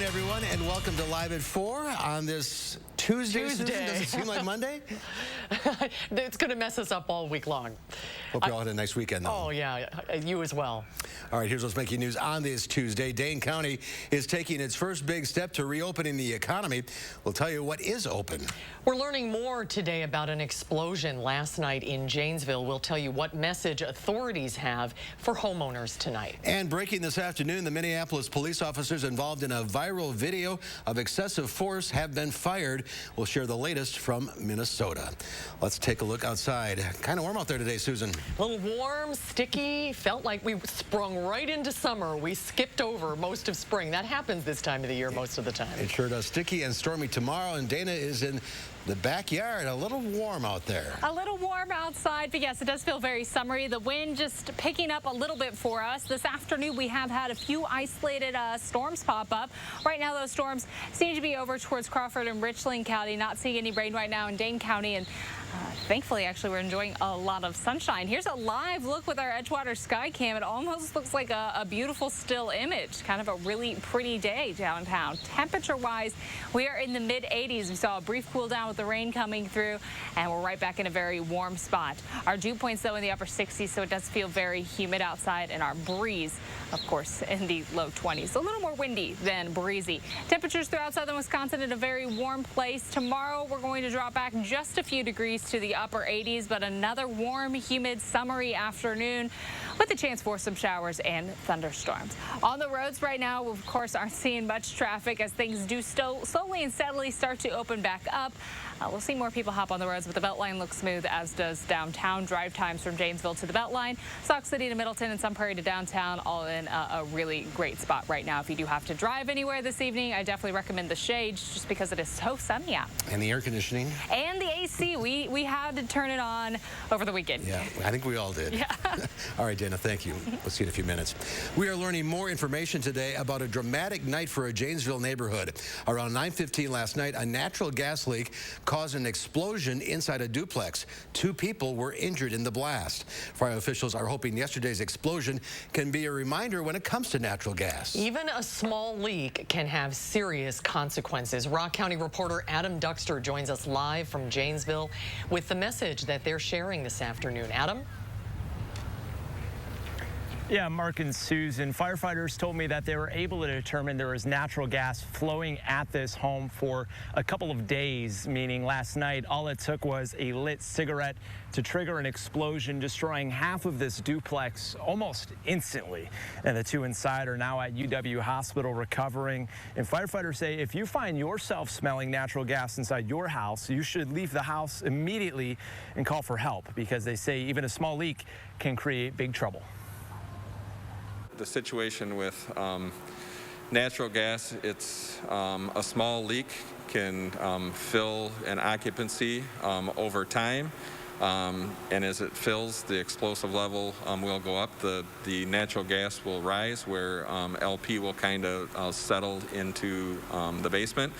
afternoon, everyone, and welcome to Live at 4 on this Tuesday. Susan, does it seem like Monday? It's going to mess us up all week long. Hope you all had a nice weekend, though. Oh, yeah, you as well. All right, here's what's making news on this Tuesday. Dane County is taking its first big step to reopening the economy. We'll tell you what is open. We're learning more today about an explosion last night in Janesville. We'll tell you what message authorities have for homeowners tonight. And breaking this afternoon, the Minneapolis police officers involved in a viral video of excessive force have been fired. We'll share the latest from Minnesota. Let's take a look outside. Kind of warm out there today, Susan. A little warm, sticky, felt like we sprung right into summer. We skipped over most of spring. That happens this time of the year most of the time. It sure does. Sticky and stormy tomorrow, and Dana is in the backyard. A little warm out there. A little warm outside, but yes, it does feel very summery. The wind just picking up a little bit for us. This afternoon, we have had a few isolated storms pop up. Right now, those storms seem to be over towards Crawford and Richland County. Not seeing any rain right now in Dane County, and thankfully, actually, we're enjoying a lot of sunshine. Here's a live look with our Edgewater sky cam. It almost looks like a beautiful still image. Kind of a really pretty day downtown. Temperature-wise, we are in the mid-80s. We saw a brief cool down with the rain coming through, and we're right back in a very warm spot. Our dew points, though, in the upper 60s, so it does feel very humid outside, and our breeze, of course, in the low 20s. A little more windy than breezy. Temperatures throughout southern Wisconsin in a very warm place. Tomorrow, we're going to drop back just a few degrees to the upper 80s, but another warm, humid, summery afternoon with a chance for some showers and thunderstorms. On the roads right now, we, of course, aren't seeing much traffic as things do slowly and steadily start to open back up. We'll see more people hop on the roads, but the Beltline looks smooth, as does downtown. Drive times from Janesville to the Beltline, Sauk City to Middleton, and Sun Prairie to downtown, all in a really great spot right now. If you do have to drive anywhere this evening, I definitely recommend the shades just because it is so sunny out. And the air conditioning. And the AC. We had to turn it on over the weekend. Yeah, I think we all did. Yeah. All right, Dana, thank you. We'll see you in a few minutes. We are learning more information today about a dramatic night for a Janesville neighborhood. Around 9:15 last night, a natural gas leak caused an explosion inside a duplex. 2 people were injured in the blast. Fire officials are hoping yesterday's explosion can be a reminder when it comes to natural gas. Even a small leak can have serious consequences. Rock County reporter Adam Duxter joins us live from Janesville with the message that they're sharing this afternoon. Adam? Yeah, Mark and Susan, firefighters told me that they were able to determine there was natural gas flowing at this home for a couple of days, meaning last night all it took was a lit cigarette to trigger an explosion, destroying half of this duplex almost instantly. And the 2 inside are now at UW Hospital recovering. And firefighters say if you find yourself smelling natural gas inside your house, you should leave the house immediately and call for help, because they say even a small leak can create big trouble. The situation with natural gas, it's a small leak can fill an occupancy over time, and as it fills, the explosive level will go up. The natural gas will rise, where LP will kind of settle into the basement.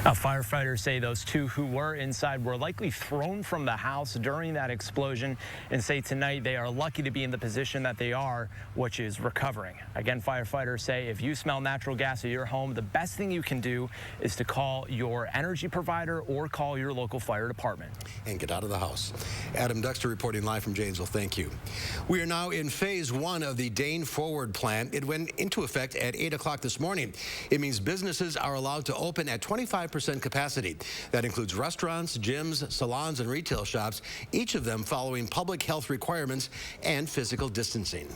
Now, firefighters say those 2 who were inside were likely thrown from the house during that explosion, and say tonight they are lucky to be in the position that they are, which is recovering. Again, firefighters say if you smell natural gas at your home, the best thing you can do is to call your energy provider or call your local fire department. And get out of the house. Adam Duxter reporting live from Janesville. Thank you. We are now in phase 1 of the Dane Forward Plan. It went into effect at 8 o'clock this morning. It means businesses are allowed to open at 25% capacity. That includes restaurants, gyms, salons, and retail shops, each of them following public health requirements and physical distancing.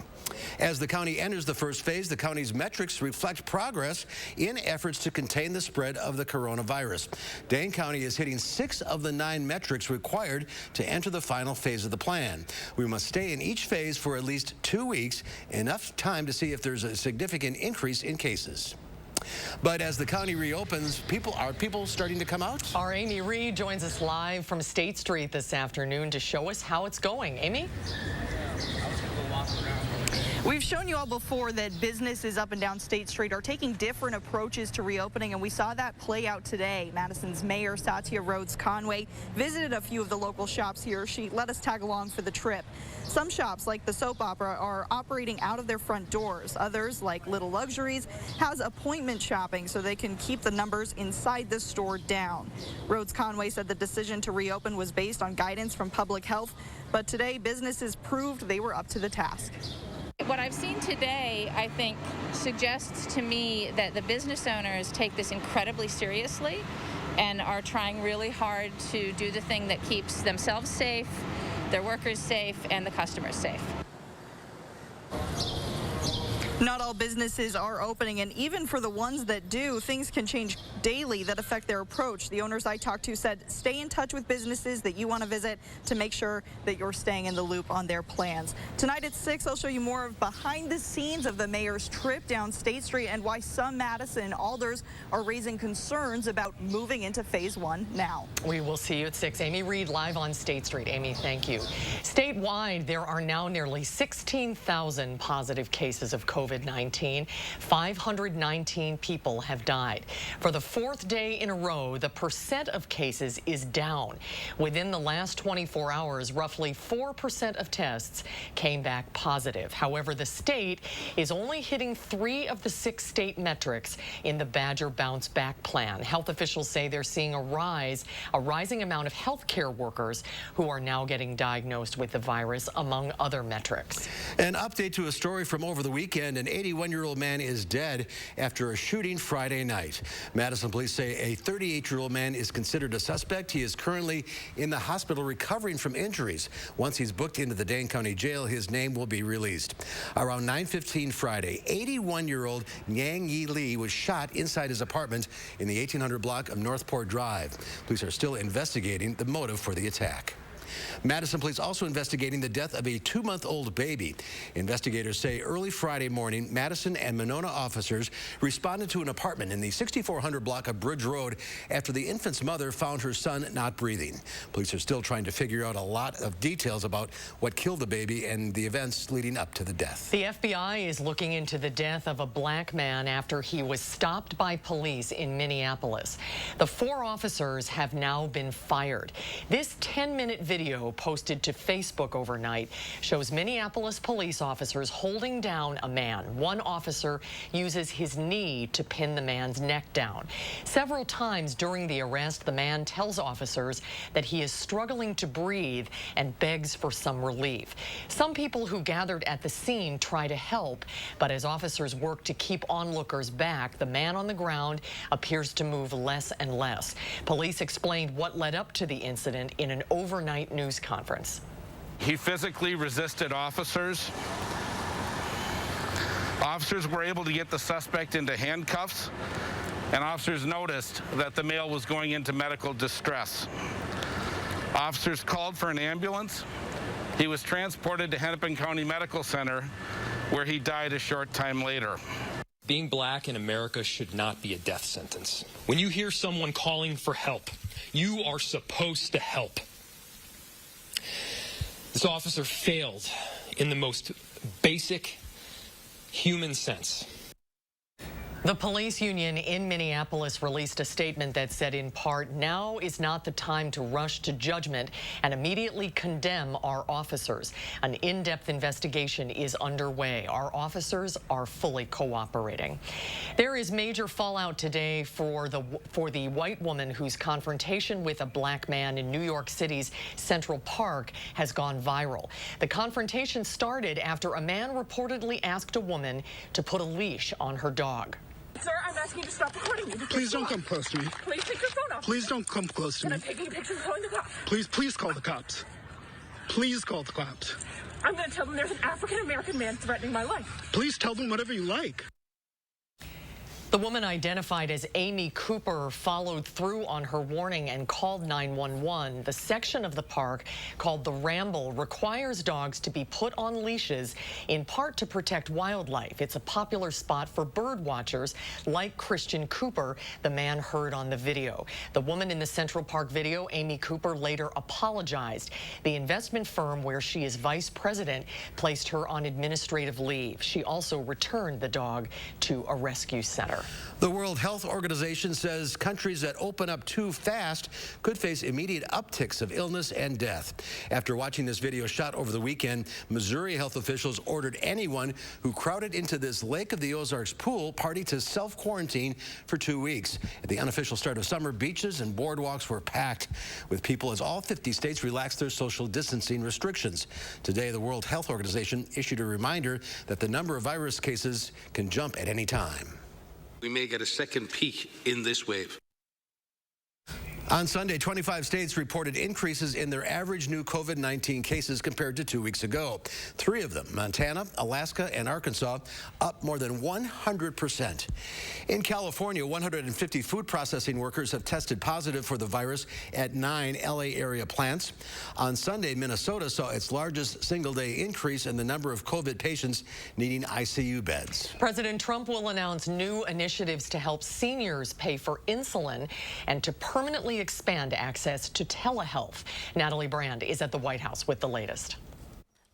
As the county enters the first phase, the county's metrics reflect progress in efforts to contain the spread of the coronavirus. Dane County is hitting 6 of the 9 metrics required to enter the final phase of the plan. We must stay in each phase for at least 2 weeks, enough time to see if there's a significant increase in cases. But as the county reopens, are people starting to come out? Our Amy Reed joins us live from State Street this afternoon to show us how it's going. Amy? We've shown you all before that businesses up and down State Street are taking different approaches to reopening, and we saw that play out today. Madison's Mayor Satya Rhodes Conway visited a few of the local shops here. She let us tag along for the trip. Some shops, like the Soap Opera, are operating out of their front doors. Others, like Little Luxuries, has appointment shopping so they can keep the numbers inside the store down. Rhodes Conway said the decision to reopen was based on guidance from public health, but today businesses proved they were up to the task. What I've seen today, I think, suggests to me that the business owners take this incredibly seriously and are trying really hard to do the thing that keeps themselves safe, their workers safe, and the customers safe. Not all businesses are opening, and even for the ones that do, things can change daily that affect their approach. The owners I talked to said stay in touch with businesses that you want to visit to make sure that you're staying in the loop on their plans. Tonight at 6, I'll show you more of behind the scenes of the mayor's trip down State Street and why some Madison and Alders are raising concerns about moving into phase 1 now. We will see you at 6. Amy Reed live on State Street. Amy, thank you. Statewide, there are now nearly 16,000 positive cases of COVID-19. 519 people have died. For the 4th day in a row, the percent of cases is down. Within the last 24 hours, roughly 4% of tests came back positive. However, the state is only hitting 3 of the 6 state metrics in the Badger Bounce Back plan. Health officials say they're seeing a rising amount of healthcare workers who are now getting diagnosed with the virus, among other metrics. An update to a story from over the weekend. An 81-year-old man is dead after a shooting Friday night. Madison police say a 38-year-old man is considered a suspect. He is currently in the hospital recovering from injuries. Once he's booked into the Dane County Jail, his name will be released. Around 9:15 Friday, 81-year-old Yang Yi Lee was shot inside his apartment in the 1800 block of Northport Drive. Police are still investigating the motive for the attack. Madison police also investigating the death of a 2-month-old baby. Investigators say early Friday morning, Madison and Monona officers responded to an apartment in the 6400 block of Bridge Road after the infant's mother found her son not breathing. Police are still trying to figure out a lot of details about what killed the baby and the events leading up to the death. The FBI is looking into the death of a black man after he was stopped by police in Minneapolis. The 4 officers have now been fired. This 10-minute video posted to Facebook overnight shows Minneapolis police officers holding down a man. One officer uses his knee to pin the man's neck down. Several times during the arrest, the man tells officers that he is struggling to breathe and begs for some relief. Some people who gathered at the scene try to help, but as officers work to keep onlookers back, the man on the ground appears to move less and less. Police explained what led up to the incident in an overnight news conference. He physically resisted officers. Officers were able to get the suspect into handcuffs, and officers noticed that the male was going into medical distress. Officers called for an ambulance. He was transported to Hennepin County Medical Center, where he died a short time later. Being black in America should not be a death sentence. When you hear someone calling for help, you are supposed to help. This officer failed in the most basic human sense. The police union in Minneapolis released a statement that said in part, now is not the time to rush to judgment and immediately condemn our officers. An in-depth investigation is underway. Our officers are fully cooperating. There is major fallout today for the white woman whose confrontation with a black man in New York City's Central Park has gone viral. The confrontation started after a man reportedly asked a woman to put a leash on her dog. Sir, I'm asking you to stop recording me. Please don't come close to me. Please take your phone off. Please don't come close to me. I'm taking pictures of calling the cops. Please call the cops. Please call the cops. I'm going to tell them there's an African-American man threatening my life. Please tell them whatever you like. The woman identified as Amy Cooper followed through on her warning and called 911. The section of the park called the Ramble requires dogs to be put on leashes, in part to protect wildlife. It's a popular spot for bird watchers like Christian Cooper, the man heard on the video. The woman in the Central Park video, Amy Cooper, later apologized. The investment firm where she is vice president placed her on administrative leave. She also returned the dog to a rescue center. The World Health Organization says countries that open up too fast could face immediate upticks of illness and death. After watching this video shot over the weekend, Missouri health officials ordered anyone who crowded into this Lake of the Ozarks pool party to self-quarantine for 2 weeks. At the unofficial start of summer, beaches and boardwalks were packed with people as all 50 states relaxed their social distancing restrictions. Today, the World Health Organization issued a reminder that the number of virus cases can jump at any time. We may get a second peak in this wave. On Sunday, 25 states reported increases in their average new COVID-19 cases compared to 2 weeks ago. 3 of them, Montana, Alaska, and Arkansas, up more than 100%. In California, 150 food processing workers have tested positive for the virus at 9 LA area plants. On Sunday, Minnesota saw its largest single-day increase in the number of COVID patients needing ICU beds. President Trump will announce new initiatives to help seniors pay for insulin and to permanently expand access to telehealth. Natalie Brand is at the White House with the latest.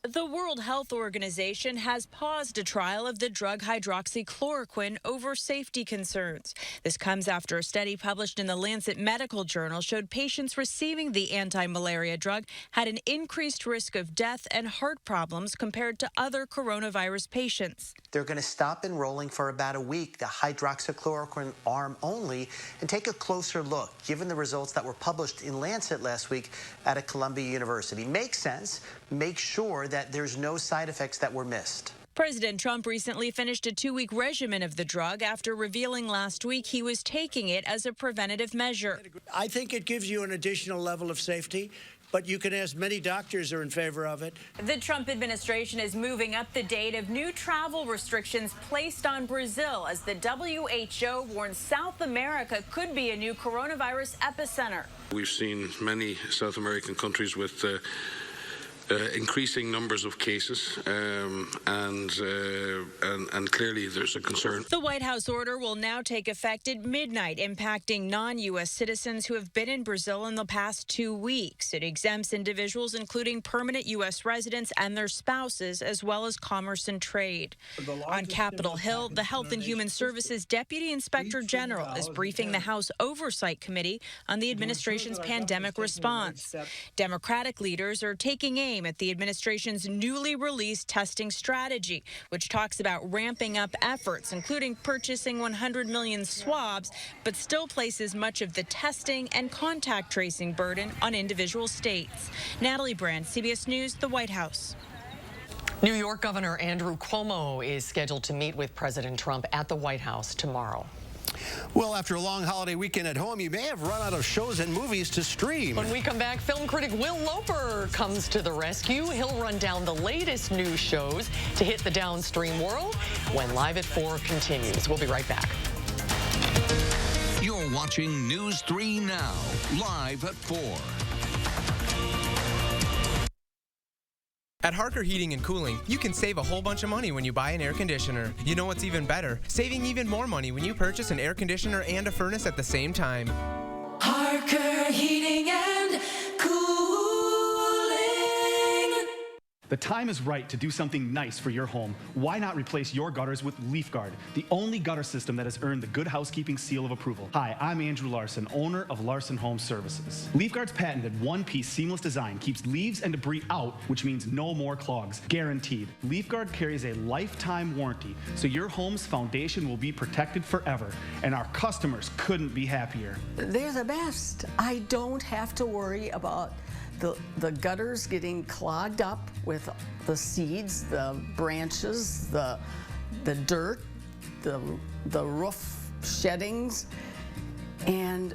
The World Health Organization has paused a trial of the drug hydroxychloroquine over safety concerns. This comes after a study published in the Lancet Medical Journal showed patients receiving the anti-malaria drug had an increased risk of death and heart problems compared to other coronavirus patients. They're going to stop enrolling for about a week, the hydroxychloroquine arm only, and take a closer look, given the results that were published in Lancet last week at a Columbia University. Makes sense. Make sure that there's no side effects that were missed. President Trump recently finished a 2-week regimen of the drug after revealing last week he was taking it as a preventative measure. I think it gives you an additional level of safety, but you can ask many doctors are in favor of it. The Trump administration is moving up the date of new travel restrictions placed on Brazil as the WHO warns South America could be a new coronavirus epicenter. We've seen many South American countries with increasing numbers of cases, and clearly there's a concern. The White House order will now take effect at midnight, impacting non-U.S. citizens who have been in Brazil in the past 2 weeks. It exempts individuals, including permanent U.S. residents and their spouses, as well as commerce and trade. On Capitol Hill, the Health and Human Services Deputy Inspector General is briefing the House Oversight Committee on the administration's pandemic response. Democratic leaders are taking aim at the administration's newly released testing strategy, which talks about ramping up efforts, including purchasing 100 million swabs, but still places much of the testing and contact tracing burden on individual states. Natalie Brand, CBS News, the White House. New York Governor Andrew Cuomo is scheduled to meet with President Trump at the White House tomorrow. Well, after a long holiday weekend at home, you may have run out of shows and movies to stream. When we come back, film critic Will Loper comes to the rescue. He'll run down the latest news shows to hit the downstream world when Live at 4 continues. We'll be right back. You're watching News 3 Now, live at 4. At Harker Heating and Cooling, you can save a whole bunch of money when you buy an air conditioner. You know what's even better? Saving even more money when you purchase an air conditioner and a furnace at the same time. Harker Heating and Cooling. The time is right to do something nice for your home. Why not replace your gutters with LeafGuard, the only gutter system that has earned the Good Housekeeping seal of approval? Hi, I'm Andrew Larson, owner of Larson Home Services. LeafGuard's patented one-piece seamless design keeps leaves and debris out, which means no more clogs, guaranteed. LeafGuard carries a lifetime warranty, so your home's foundation will be protected forever, and our customers couldn't be happier. They're the best. I don't have to worry about the gutters getting clogged up with the seeds, the branches, the dirt, the roof sheddings, and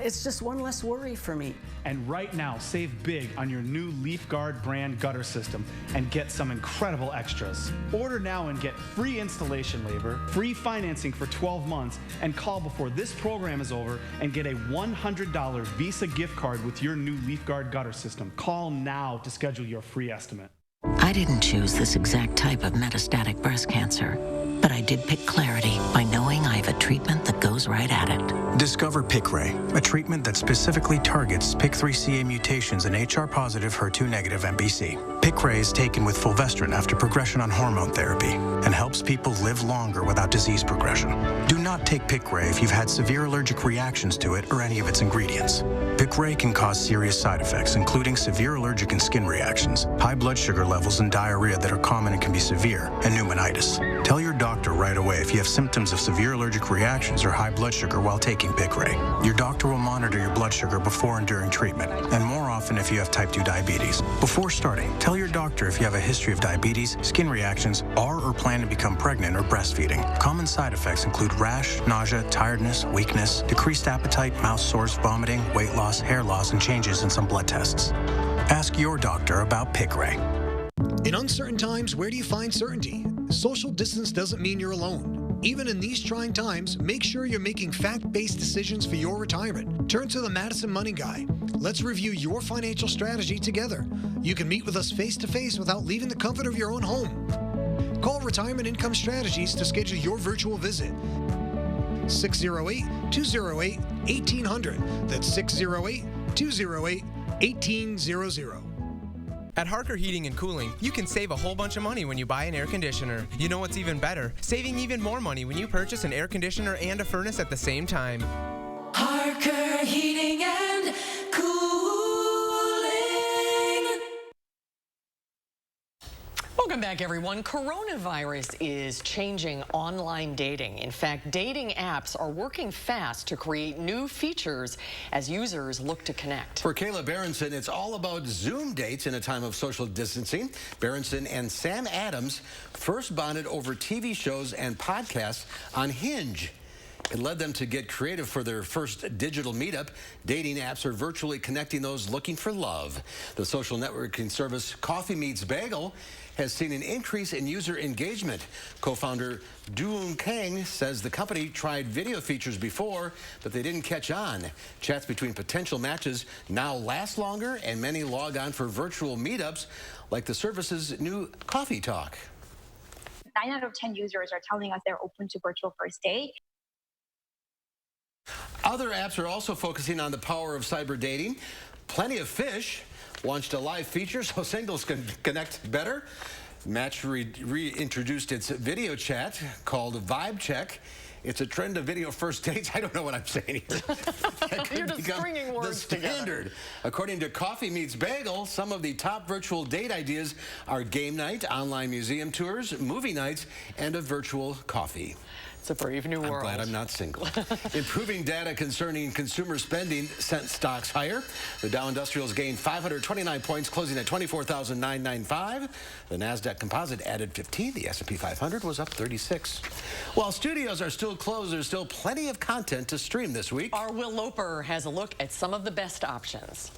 It's just one less worry for me. And right now, save big on your new LeafGuard brand gutter system and get some incredible extras. Order now and get free installation labor, free financing for 12 months, and call before this program is over and get a $100 Visa gift card with your new LeafGuard gutter system. Call now to schedule your free estimate. I didn't choose this exact type of metastatic breast cancer, but I did pick Clarity by knowing I have a treatment that goes right at it. Discover Piqray, a treatment that specifically targets PIK3CA mutations in HR-positive, HER2-negative MBC. Piqray is taken with fulvestrant after progression on hormone therapy and helps people live longer without disease progression. Do not take Piqray if you've had severe allergic reactions to it or any of its ingredients. Piqray can cause serious side effects, including severe allergic and skin reactions, high blood sugar levels and diarrhea that are common and can be severe, and pneumonitis. Tell your doctor right away if you have symptoms of severe allergic reactions or high blood sugar while taking Piqray. Your doctor will monitor your blood sugar before and during treatment, and more often if you have type 2 diabetes. Before starting, tell your doctor if you have a history of diabetes, skin reactions, are or plan to become pregnant or breastfeeding. Common side effects include rash, nausea, tiredness, weakness, decreased appetite, mouth sores, vomiting, weight loss, hair loss, and changes in some blood tests. Ask your doctor about Piqray. In uncertain times, where do you find certainty? Social distance doesn't mean you're alone. Even in these trying times, make sure you're making fact-based decisions for your retirement. Turn to the Madison Money Guy. Let's review your financial strategy together. You can meet with us face-to-face without leaving the comfort of your own home. Call Retirement Income Strategies to schedule your virtual visit. 608-208-1800. That's 608-208-1800. At Harker Heating and Cooling, you can save a whole bunch of money when you buy an air conditioner. You know what's even better? Saving even more money when you purchase an air conditioner and a furnace at the same time. Harker Heating and Cooling. Welcome back, everyone. Coronavirus is changing online dating. In fact, dating apps are working fast to create new features as users look to connect. For Kayla Berenson, it's all about Zoom dates in a time of social distancing. Berenson and Sam Adams first bonded over TV shows and podcasts on Hinge. It led them to get creative for their first digital meetup. Dating apps are virtually connecting those looking for love. The social networking service Coffee Meets Bagel has seen an increase in user engagement. Co-founder Duun Kang says the company tried video features before, but they didn't catch on. Chats between potential matches now last longer, and many log on for virtual meetups, like the service's new Coffee Talk. 9 out of 10 users are telling us they're open to virtual first date. Other apps are also focusing on the power of cyber dating. Plenty of Fish launched a live feature so singles can connect better. Match reintroduced its video chat called Vibe Check. It's a trend of video first dates. I don't know what I'm saying here. You're just stringing words together. According to Coffee Meets Bagel, some of the top virtual date ideas are game night, online museum tours, movie nights, and a virtual coffee. It's a brave new world. I'm glad I'm not single. Improving data concerning consumer spending sent stocks higher. The Dow Industrials gained 529 points, closing at 24,995. The NASDAQ Composite added 15. The S&P 500 was up 36. While studios are still closed, there's still plenty of content to stream this week. Our Will Loper has a look at some of the best options.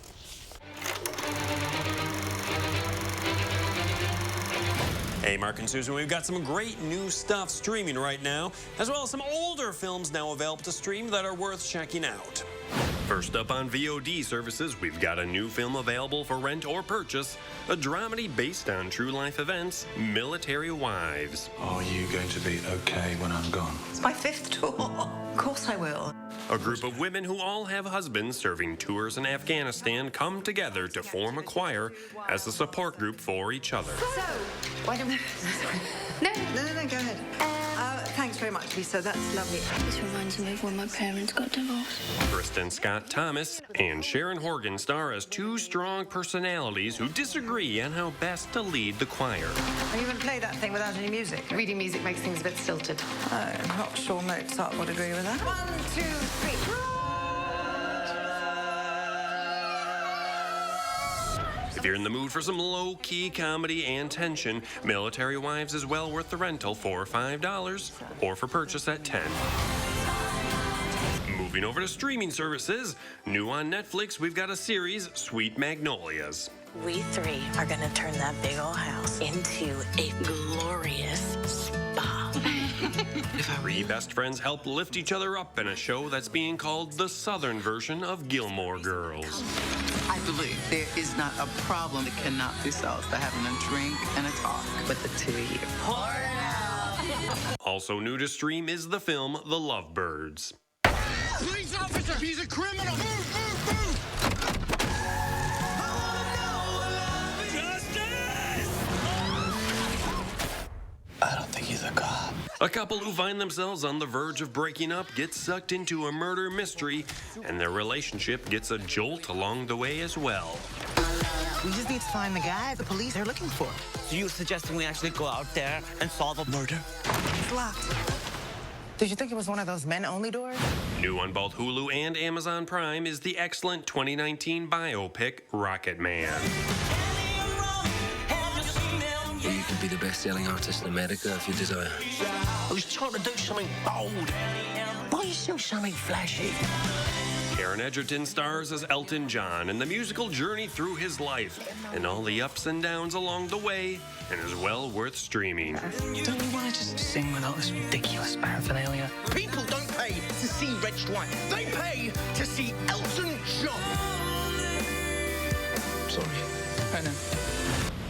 Hey, Mark and Susan, we've got some great new stuff streaming right now, as well as some older films now available to stream that are worth checking out. First up on VOD services, we've got a new film available for rent or purchase, a dramedy based on true life events, Military Wives. Are you going to be okay when I'm gone? It's my 5th tour. Of course I will. A group of women who all have husbands serving tours in Afghanistan come together to form a choir as a support group for each other. So, why don't we... No, go ahead. Thanks very much, Lisa. That's lovely. This reminds me of when my parents got divorced. Kristen Scott Thomas and Sharon Horgan star as two strong personalities who disagree on how best to lead the choir. Are you going to play that thing without any music? Reading music makes things a bit stilted. Oh, I'm not sure Mozart would agree with that. 1, 2, 3. If you're in the mood for some low-key comedy and tension, Military Wives is well worth the rental for $5 or for purchase at $10. Moving Moving over to streaming services, new on Netflix, we've got a series, Sweet Magnolias. We three are going to turn that big old house into a glorious spa. Three best friends help lift each other up in a show that's being called the Southern version of Gilmore Girls. I believe there is not a problem that cannot be solved by having a drink and a talk with the two of you. Also new to stream is the film The Lovebirds. Police officer, he's a criminal! Move, move, move! I don't think he's a cop. A couple who find themselves on the verge of breaking up get sucked into a murder mystery, and their relationship gets a jolt along the way as well. We just need to find the guy the police are looking for. So you're suggesting we actually go out there and solve a murder? It's locked. Did you think it was one of those men-only doors? New on both Hulu and Amazon Prime is the excellent 2019 biopic Rocket Man. You can be the best-selling artist in America if you desire. I was trying to do something bold. Why are you still something flashy? Aaron Edgerton stars as Elton John in the musical journey through his life and all the ups and downs along the way, and is well worth streaming. Don't we want to just sing without this ridiculous paraphernalia? People don't pay to see Red Stripe. They pay to see Elton John. Sorry. I know.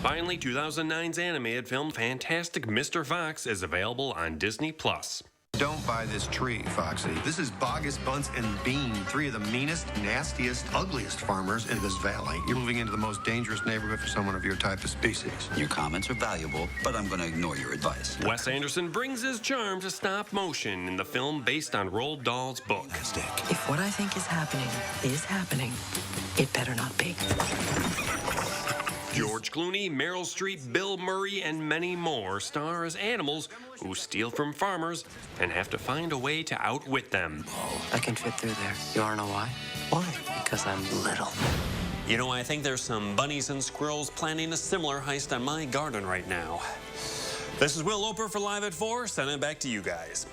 Finally, 2009's animated film Fantastic Mr. Fox is available on Disney+. Don't buy this tree, Foxy. This is Bogus, Bunce, and Bean, three of the meanest, nastiest, ugliest farmers in this valley. You're moving into the most dangerous neighborhood for someone of your type of species. Your comments are valuable, but I'm going to ignore your advice. Wes Anderson brings his charm to stop motion in the film based on Roald Dahl's book. If what I think is happening, it better not be. George Clooney, Meryl Streep, Bill Murray, and many more star as animals who steal from farmers and have to find a way to outwit them. I can fit through there. You wanna know why? Why? Because I'm little. You know, I think there's some bunnies and squirrels planning a similar heist on my garden right now. This is Will Loper for Live at 4. Send it back to you guys.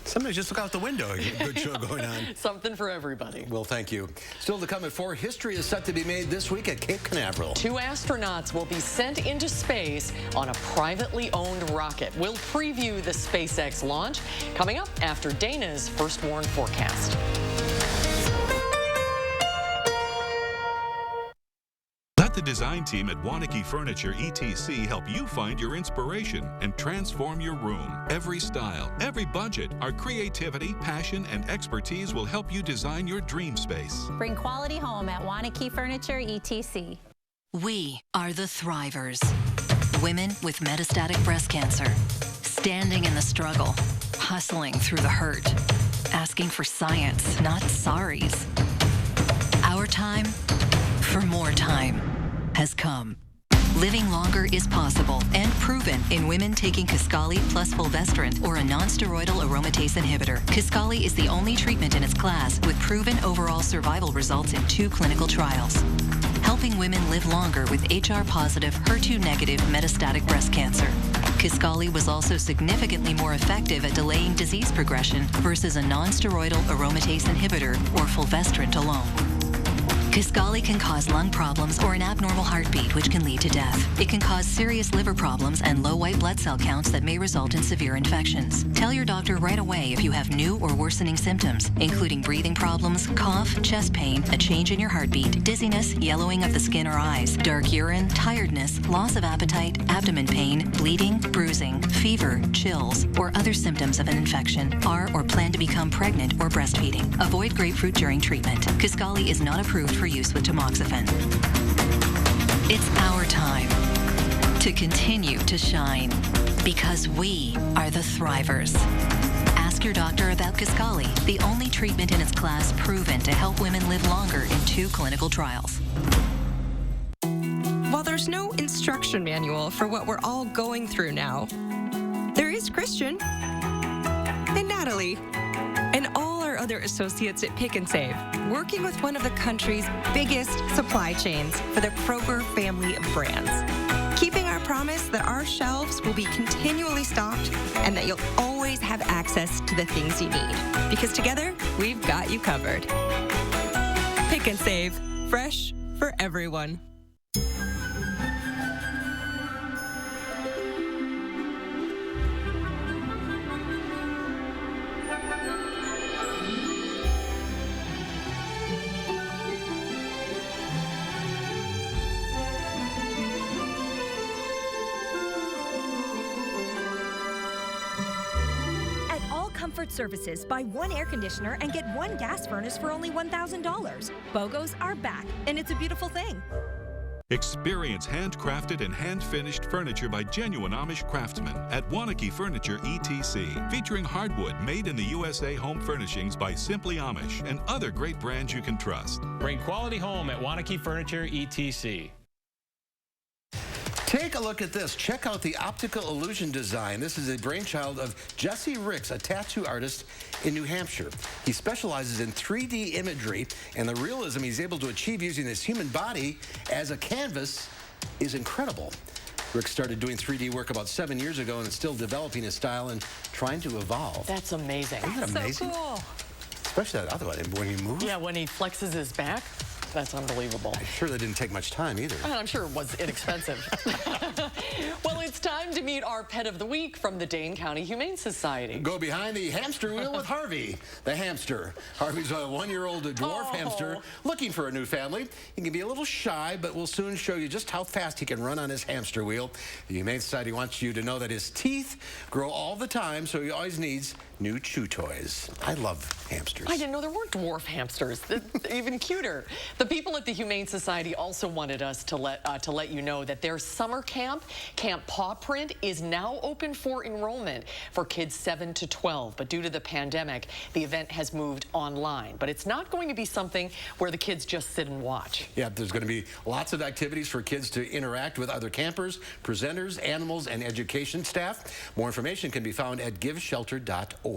Somebody just look out the window. Good show going on. Something for everybody. Well, thank you. Still to come at 4, history is set to be made this week at Cape Canaveral. 2 astronauts will be sent into space on a privately owned rocket. We'll preview the SpaceX launch coming up after Dana's First Warn forecast. Let the design team at Wanakee Furniture ETC help you find your inspiration and transform your room. Every style, every budget, our creativity, passion, and expertise will help you design your dream space. Bring quality home at Wanakee Furniture ETC. We are the Thrivers. Women with metastatic breast cancer. Standing in the struggle. Hustling through the hurt. Asking for science, not sorries. Our time for more time has come. Living longer is possible and proven in women taking Kisqali plus fulvestrant or a non-steroidal aromatase inhibitor. Kisqali is the only treatment in its class with proven overall survival results in 2 clinical trials, helping women live longer with HR-positive, HER2-negative metastatic breast cancer. Kisqali was also significantly more effective at delaying disease progression versus a non-steroidal aromatase inhibitor or fulvestrant alone. Kisqali can cause lung problems or an abnormal heartbeat, which can lead to death. It can cause serious liver problems and low white blood cell counts that may result in severe infections. Tell your doctor right away if you have new or worsening symptoms, including breathing problems, cough, chest pain, a change in your heartbeat, dizziness, yellowing of the skin or eyes, dark urine, tiredness, loss of appetite, abdomen pain, bleeding, bruising, fever, chills, or other symptoms of an infection, are or plan to become pregnant or breastfeeding. Avoid grapefruit during treatment. Kisqali is not approved for use with tamoxifen. It's our time to continue to shine because we are the Thrivers. Ask your doctor about Kisqali, the only treatment in its class proven to help women live longer in 2 clinical trials. While there's no instruction manual for what we're all going through now, there is Christian and Natalie and all our other associates at Pick and Save, working with one of the country's biggest supply chains for the Kroger family of brands, keeping our promise that our shelves will be continually stocked and that you'll always always have access to the things you need. Because together, we've got you covered. Pick and Save. Fresh for everyone. Comfort Services, buy one air conditioner and get one gas furnace for only $1,000. BOGOs are back, and it's a beautiful thing. Experience handcrafted and hand-finished furniture by genuine Amish craftsmen at Wanakee Furniture ETC, featuring hardwood made in the USA home furnishings by Simply Amish and other great brands you can trust. Bring quality home at Wanakee Furniture ETC. Take a look at this. Check out the optical illusion design. This is a brainchild of Jesse Ricks, a tattoo artist in New Hampshire. He specializes in 3D imagery, and the realism he's able to achieve using his human body as a canvas is incredible. Ricks started doing 3D work about 7 years ago and is still developing his style and trying to evolve. That's amazing. Isn't that amazing? So cool. Especially that other one, when he moves. Yeah, when he flexes his back. That's unbelievable. I'm sure that didn't take much time either. And I'm sure it was inexpensive. Well, it's time to meet our pet of the week from the Dane County Humane Society. Go behind the hamster wheel with Harvey, the hamster. Harvey's a one-year-old dwarf hamster looking for a new family. He can be a little shy, but we'll soon show you just how fast he can run on his hamster wheel. The Humane Society wants you to know that his teeth grow all the time, so he always needs new chew toys. I love hamsters. I didn't know there were dwarf hamsters. They're even cuter. The people at the Humane Society also wanted us to let you know that their summer camp, Camp Paw Print, is now open for enrollment for kids 7 to 12. But due to the pandemic, the event has moved online. But it's not going to be something where the kids just sit and watch. Yeah, there's going to be lots of activities for kids to interact with other campers, presenters, animals, and education staff. More information can be found at giveshelter.org.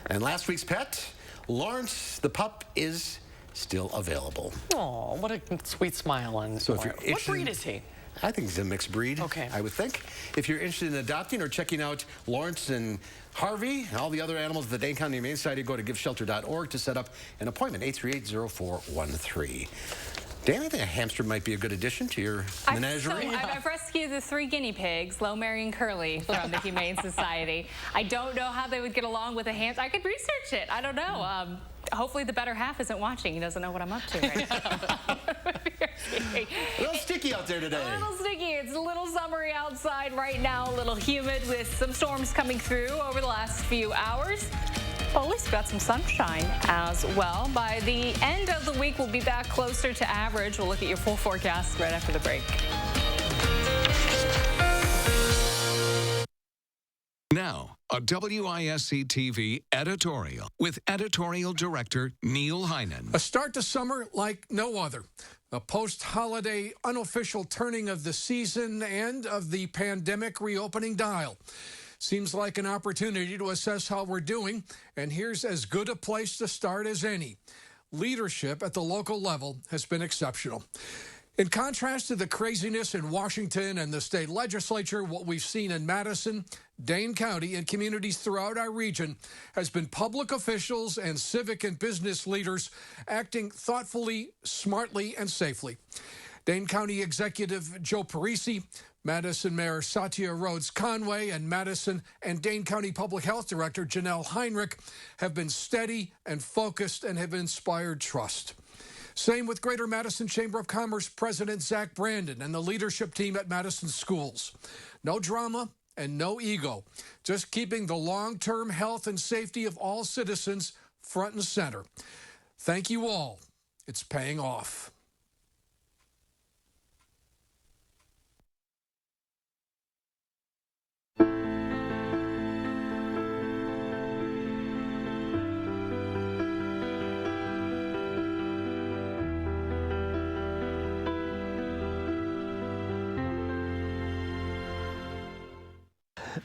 And last week's pet, Lawrence the pup, is still available. Oh, what a sweet smile on so if you're What breed is he? I think he's a mixed breed. Okay. I would think. If you're interested in adopting or checking out Lawrence and Harvey and all the other animals at the Dane County Humane Society, go to giveshelter.org to set up an appointment, 838-0413. Dan, I think a hamster might be a good addition to your menagerie. I've rescued the 3 guinea pigs, Lo, Mary, and Curly, from the Humane Society. I don't know how they would get along with a hamster. I could research it. I don't know. Hopefully the better half isn't watching. He doesn't know what I'm up to right now. A little sticky out there today. A little sticky. It's a little summery outside right now, a little humid with some storms coming through over the last few hours. Well, at least we've got some sunshine as well. By the end of the week, we'll be back closer to average. We'll look at your full forecast right after the break. Now, a WISC-TV editorial with editorial director Neil Heinen. A start to summer like no other. A post-holiday unofficial turning of the season and of the pandemic reopening dial. Seems like an opportunity to assess how we're doing, and here's as good a place to start as any. Leadership at the local level has been exceptional. In contrast to the craziness in Washington and the state legislature, what we've seen in Madison, Dane County, and communities throughout our region has been public officials and civic and business leaders acting thoughtfully, smartly, and safely. Dane County Executive Joe Parisi, Madison Mayor Satya Rhodes Conway, and Madison and Dane County Public Health Director Janelle Heinrich have been steady and focused and have inspired trust. Same with Greater Madison Chamber of Commerce President Zach Brandon and the leadership team at Madison Schools. No drama and no ego, just keeping the long-term health and safety of all citizens front and center. Thank you all. It's paying off.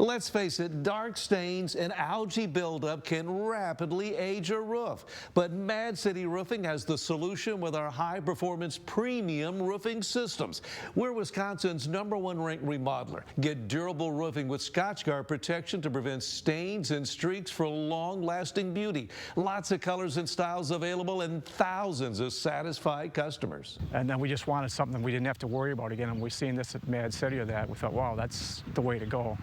Let's face it, dark stains and algae buildup can rapidly age a roof. But Mad City Roofing has the solution with our high-performance premium roofing systems. We're Wisconsin's #1 ranked remodeler. Get durable roofing with Scotchguard protection to prevent stains and streaks for long-lasting beauty. Lots of colors and styles available and thousands of satisfied customers. And then we just wanted something we didn't have to worry about again. And we've seen this at Mad City or that. We thought, wow, that's the way to go.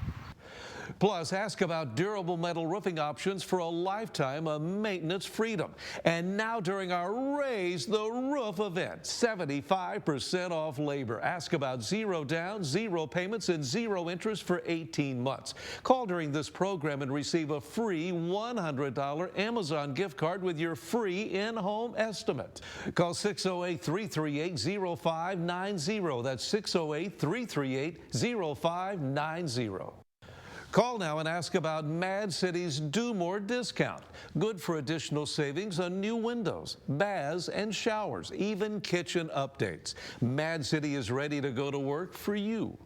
Plus, ask about durable metal roofing options for a lifetime of maintenance freedom. And now during our Raise the Roof event, 75% off labor. Ask about 0 down, 0 payments, and 0 interest for 18 months. Call during this program and receive a free $100 Amazon gift card with your free in-home estimate. Call 608-338-0590. That's 608-338-0590. Call now and ask about Mad City's Do More discount. Good for additional savings on new windows, baths, and showers, even kitchen updates. Mad City is ready to go to work for you.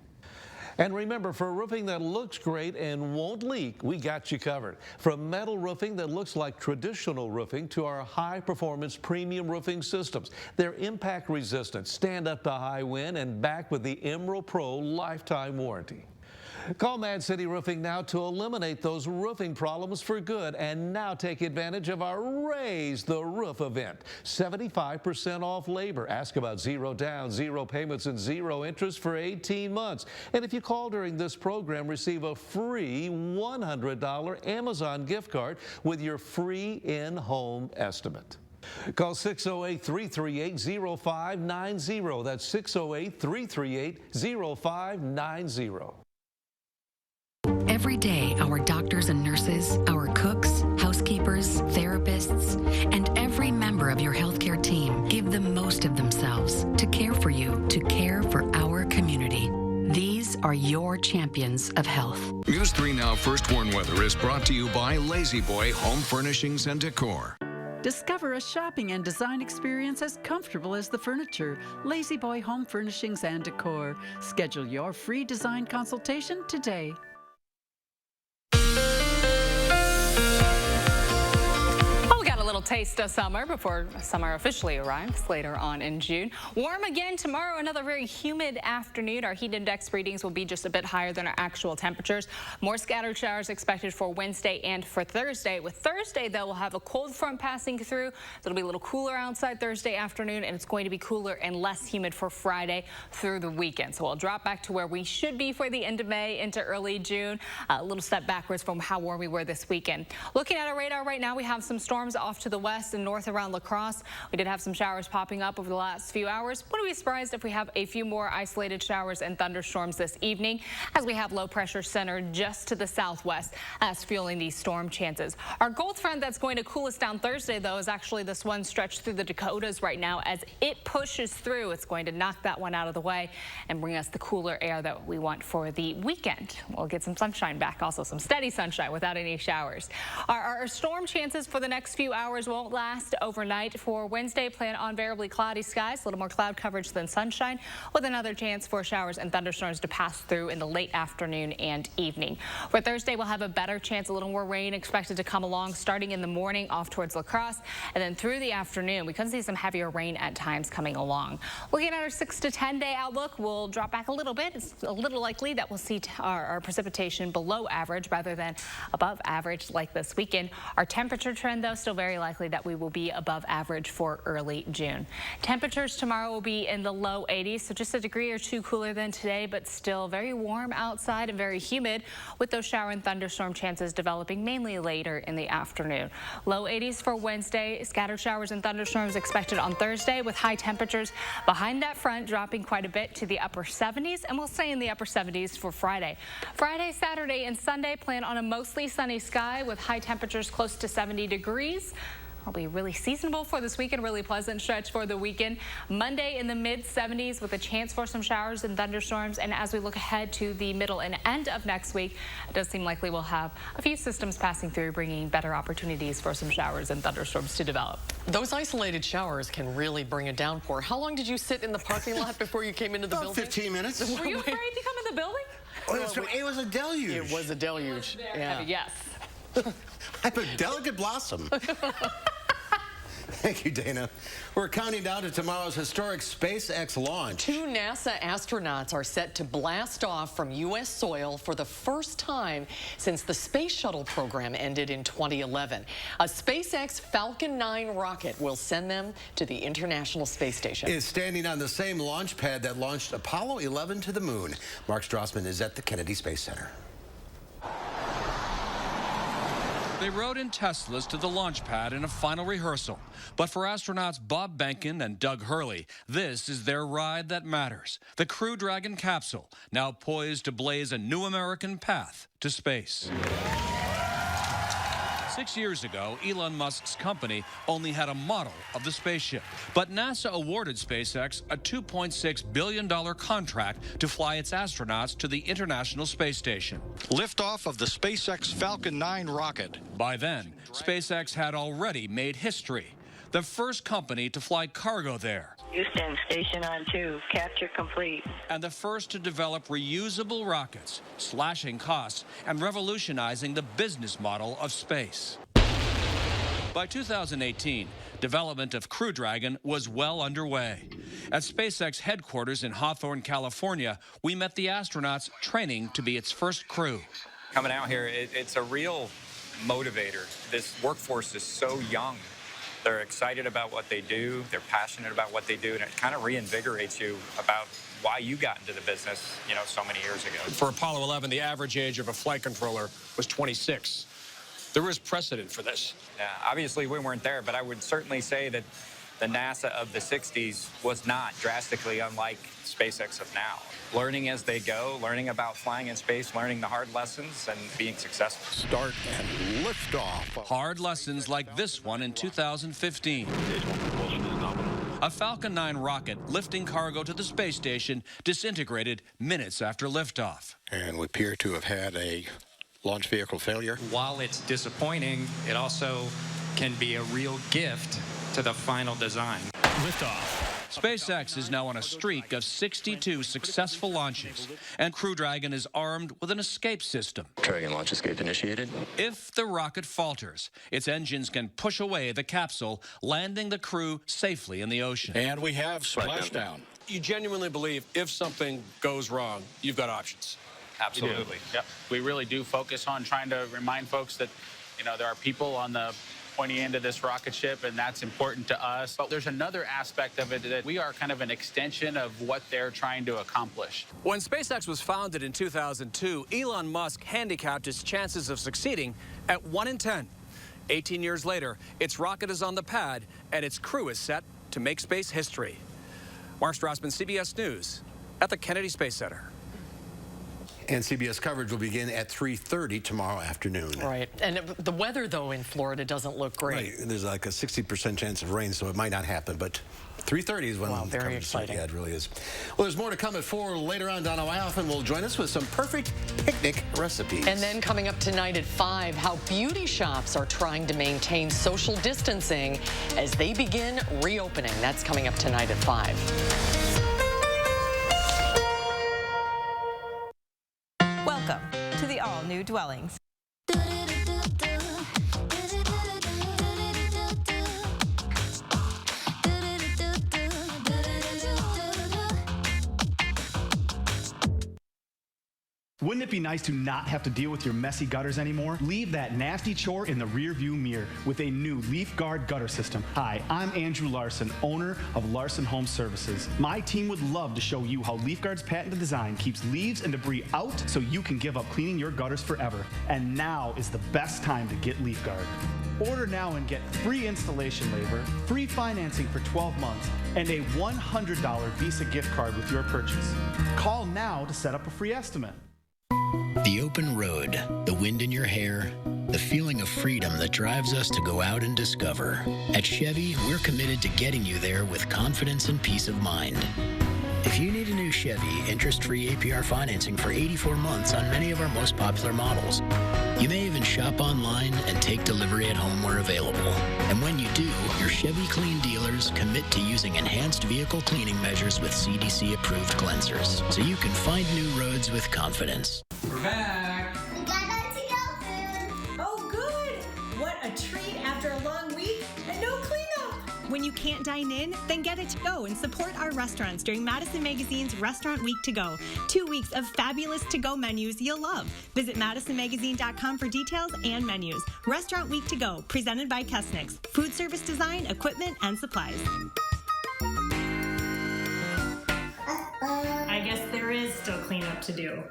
And remember, for roofing that looks great and won't leak, we got you covered. From metal roofing that looks like traditional roofing to our high-performance premium roofing systems. They're impact resistant, stand up to high wind, and backed with the Emerald Pro lifetime warranty. Call Mad City Roofing now to eliminate those roofing problems for good, and now take advantage of our Raise the Roof event. 75% off labor. Ask about 0 down, 0 payments, and 0 interest for 18 months. And if you call during this program, receive a free $100 Amazon gift card with your free in-home estimate. Call 608-338-0590. That's 608-338-0590. Every day, our doctors and nurses, our cooks, housekeepers, therapists, and every member of your healthcare team give the most of themselves to care for you, to care for our community. These are your champions of health. News 3 Now First Warn Weather is brought to you by Lazy Boy Home Furnishings and Decor. Discover a shopping and design experience as comfortable as the furniture. Lazy Boy Home Furnishings and Decor. Schedule your free design consultation today. Taste of summer before summer officially arrives later on in June. Warm again tomorrow, another very humid afternoon. Our heat index readings will be just a bit higher than our actual temperatures. More scattered showers expected for Wednesday and for Thursday. With Thursday, though, we'll have a cold front passing through. It'll be a little cooler outside Thursday afternoon, and it's going to be cooler and less humid for Friday through the weekend. So we'll drop back to where we should be for the end of May into early June. A little step backwards from how warm we were this weekend. Looking at our radar right now, we have some storms off to the west and north around La Crosse. We did have some showers popping up over the last few hours. Wouldn't be surprised if we have a few more isolated showers and thunderstorms this evening, as we have low pressure center just to the southwest as fueling these storm chances. Our cold front that's going to cool us down Thursday, though, is actually this one stretched through the Dakotas right now. As it pushes through, it's going to knock that one out of the way and bring us the cooler air that we want for the weekend. We'll get some sunshine back, also some steady sunshine without any showers. Our storm chances for the next few hours won't last overnight. For Wednesday, plan on variably cloudy skies, a little more cloud coverage than sunshine, with another chance for showers and thunderstorms to pass through in the late afternoon and evening. For Thursday, we'll have a better chance, a little more rain expected to come along starting in the morning off towards La Crosse, and then through the afternoon, we could see some heavier rain at times coming along. Looking at our 6 to 10 day outlook, we'll drop back a little bit. It's a little likely that we'll see our precipitation below average rather than above average like this weekend. Our temperature trend, though, still very likely that we will be above average for early June. Temperatures tomorrow will be in the low 80s, so just a degree or two cooler than today, but still very warm outside and very humid, with those shower and thunderstorm chances developing mainly later in the afternoon. Low 80s for Wednesday, scattered showers and thunderstorms expected on Thursday, with high temperatures behind that front dropping quite a bit to the upper 70s, and we'll stay in the upper 70s for Friday. Friday, Saturday, and Sunday plan on a mostly sunny sky with high temperatures close to 70 degrees. It'll be really seasonable for this weekend, really pleasant stretch for the weekend. Monday in the mid-70s with a chance for some showers and thunderstorms. And as we look ahead to the middle and end of next week, it does seem likely we'll have a few systems passing through, bringing better opportunities for some showers and thunderstorms to develop. Those isolated showers can really bring a downpour. How long did you sit in the parking lot before you came into the building? 15 minutes. Were you afraid to come in the building? Oh, that's right. It was a deluge. It was a deluge. Yeah. Yes. I'm a delicate blossom. Thank you, Dana. We're counting down to tomorrow's historic SpaceX launch. 2 NASA astronauts are set to blast off from U.S. soil for the first time since the Space Shuttle program ended in 2011. A SpaceX Falcon 9 rocket will send them to the International Space Station. It's standing on the same launch pad that launched Apollo 11 to the moon. Mark Strassman is at the Kennedy Space Center. They rode in Teslas to the launch pad in a final rehearsal. But for astronauts Bob Behnken and Doug Hurley, this is their ride that matters. The Crew Dragon capsule, now poised to blaze a new American path to space. 6 years ago, Elon Musk's company only had a model of the spaceship. But NASA awarded SpaceX a $2.6 billion contract to fly its astronauts to the International Space Station. Liftoff of the SpaceX Falcon 9 rocket. By then, SpaceX had already made history. The first company to fly cargo there. Houston, station on 2, capture complete. And the first to develop reusable rockets, slashing costs and revolutionizing the business model of space. By 2018, development of Crew Dragon was well underway. At SpaceX headquarters in Hawthorne, California, we met the astronauts training to be its first crew. Coming out here, it's a real motivator. This workforce is so young. They're excited about what they do, they're passionate about what they do, and it kind of reinvigorates you about why you got into the business, so many years ago. For Apollo 11, the average age of a flight controller was 26. There is precedent for this. Yeah, obviously we weren't there, but I would certainly say that the NASA of the 60s was not drastically unlike SpaceX of now. Learning as they go, learning about flying in space, learning the hard lessons, and being successful. Start and lift off. Hard lessons like this one in 2015. A Falcon 9 rocket lifting cargo to the space station disintegrated minutes after liftoff. And we appear to have had a launch vehicle failure. While it's disappointing, it also can be a real gift to the final design. Liftoff. SpaceX is now on a streak of 62 successful launches, and Crew Dragon is armed with an escape system. Dragon launch escape initiated. If the rocket falters, its engines can push away the capsule, landing the crew safely in the ocean. And we have splashdown. You genuinely believe if something goes wrong, you've got options? Absolutely. Yep. We really do focus on trying to remind folks that, there are people on the pointy end of this rocket ship, and that's important to us. But there's another aspect of it that we are kind of an extension of what they're trying to accomplish. When SpaceX was founded in 2002, Elon Musk handicapped its chances of succeeding at 1 in 10. 18 years later, its rocket is on the pad, and its crew is set to make space history. Mark Strassman, CBS News, at the Kennedy Space Center. And CBS coverage will begin at 3:30 tomorrow afternoon. Right. And the weather, though, in Florida doesn't look great. Right. There's like a 60% chance of rain, so it might not happen. But 3:30 is when wow, the very coverage exciting. Yeah, it really is. Well, there's more to come at 4 later on. Donna Wyhoffman will join us with some perfect picnic recipes. And then coming up tonight at 5, how beauty shops are trying to maintain social distancing as they begin reopening. That's coming up tonight at 5. Welcome to the all-new Dwellings. Wouldn't it be nice to not have to deal with your messy gutters anymore? Leave that nasty chore in the rearview mirror with a new Leaf Guard gutter system. Hi, I'm Andrew Larson, owner of Larson Home Services. My team would love to show you how Leaf Guard's patented design keeps leaves and debris out so you can give up cleaning your gutters forever. And now is the best time to get Leaf Guard. Order now and get free installation labor, free financing for 12 months, and a $100 Visa gift card with your purchase. Call now to set up a free estimate. The open road, the wind in your hair, the feeling of freedom that drives us to go out and discover. At Chevy, we're committed to getting you there with confidence and peace of mind. If you need a new Chevy, interest-free APR financing for 84 months on many of our most popular models. You may even shop online and take delivery at home where available. And when you do, your Chevy Clean dealers commit to using enhanced vehicle cleaning measures with CDC-approved cleansers, so you can find new roads with confidence. We're back. We got our to-go food. Oh, good. What a treat after a long week and no cleanup. When you can't dine in, then get it to go and support our restaurants during Madison Magazine's Restaurant Week to Go. 2 weeks of fabulous to-go menus you'll love. Visit MadisonMagazine.com for details and menus. Restaurant Week to Go, presented by Kesnick's. Food service design, equipment, and supplies. I guess there is still cleanup to do.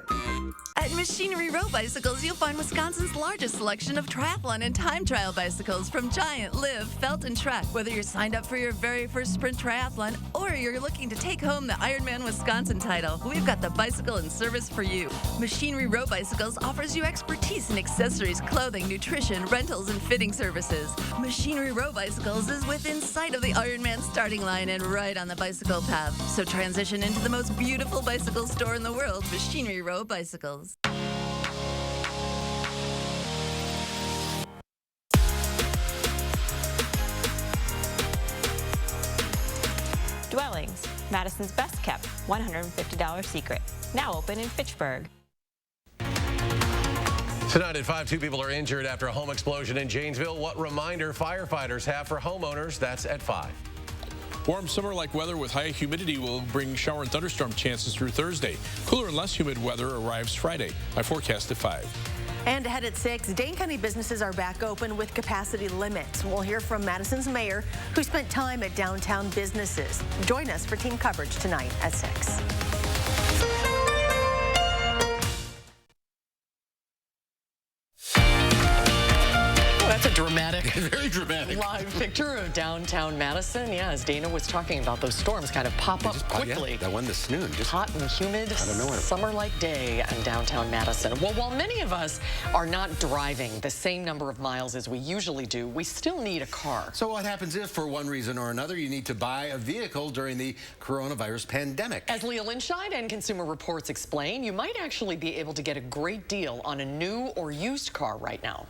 At Machinery Row Bicycles, you'll find Wisconsin's largest selection of triathlon and time trial bicycles from Giant, Live, Felt, and Trek. Whether you're signed up for your very first sprint triathlon or you're looking to take home the Ironman Wisconsin title, we've got the bicycle in service for you. Machinery Row Bicycles offers you expertise in accessories, clothing, nutrition, rentals, and fitting services. Machinery Row Bicycles is within sight of the Ironman starting line and right on the bicycle path. So transition into the most beautiful bicycle store in the world, Machinery Row Bicycles. Dwellings, Madison's best kept $150 secret. Now open in Fitchburg. Tonight at 5, 2 people are injured after a home explosion in Janesville. What reminder firefighters have for homeowners? That's at 5. Warm summer-like weather with high humidity will bring shower and thunderstorm chances through Thursday. Cooler and less humid weather arrives Friday. My forecast at 5. And ahead at 6, Dane County businesses are back open with capacity limits. We'll hear from Madison's mayor, who spent time at downtown businesses. Join us for team coverage tonight at 6. That's a dramatic, very dramatic live picture of downtown Madison. Yeah, as Dana was talking about, those storms kind of pop up quickly. Yeah, that one this noon. Just hot and humid, summer-like day in downtown Madison. Well, while many of us are not driving the same number of miles as we usually do, we still need a car. So what happens if, for one reason or another, you need to buy a vehicle during the coronavirus pandemic? As Leah Linscheid and Consumer Reports explain, you might actually be able to get a great deal on a new or used car right now.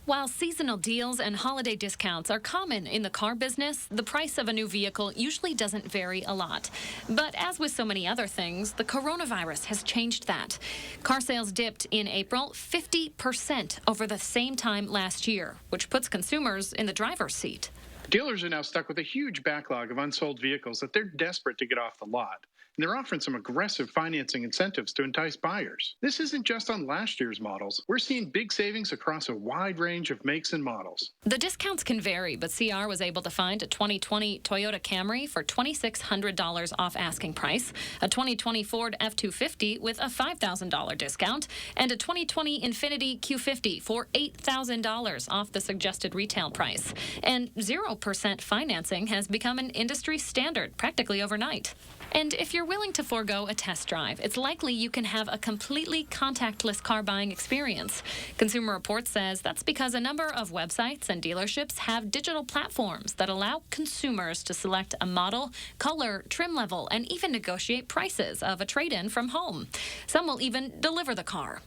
While seasonal deals and holiday discounts are common in the car business, the price of a new vehicle usually doesn't vary a lot. But as with so many other things, the coronavirus has changed that. Car sales dipped in April 50% over the same time last year, which puts consumers in the driver's seat. Dealers are now stuck with a huge backlog of unsold vehicles that they're desperate to get off the lot. And they're offering some aggressive financing incentives to entice buyers. This isn't just on last year's models. We're seeing big savings across a wide range of makes and models. The discounts can vary, but CR was able to find a 2020 Toyota Camry for $2,600 off asking price, a 2020 Ford F-250 with a $5,000 discount, and a 2020 Infiniti Q50 for $8,000 off the suggested retail price. And 0% financing has become an industry standard practically overnight. And if you're willing to forego a test drive, it's likely you can have a completely contactless car buying experience. Consumer Reports says that's because a number of websites and dealerships have digital platforms that allow consumers to select a model, color, trim level, and even negotiate prices of a trade-in from home. Some will even deliver the car.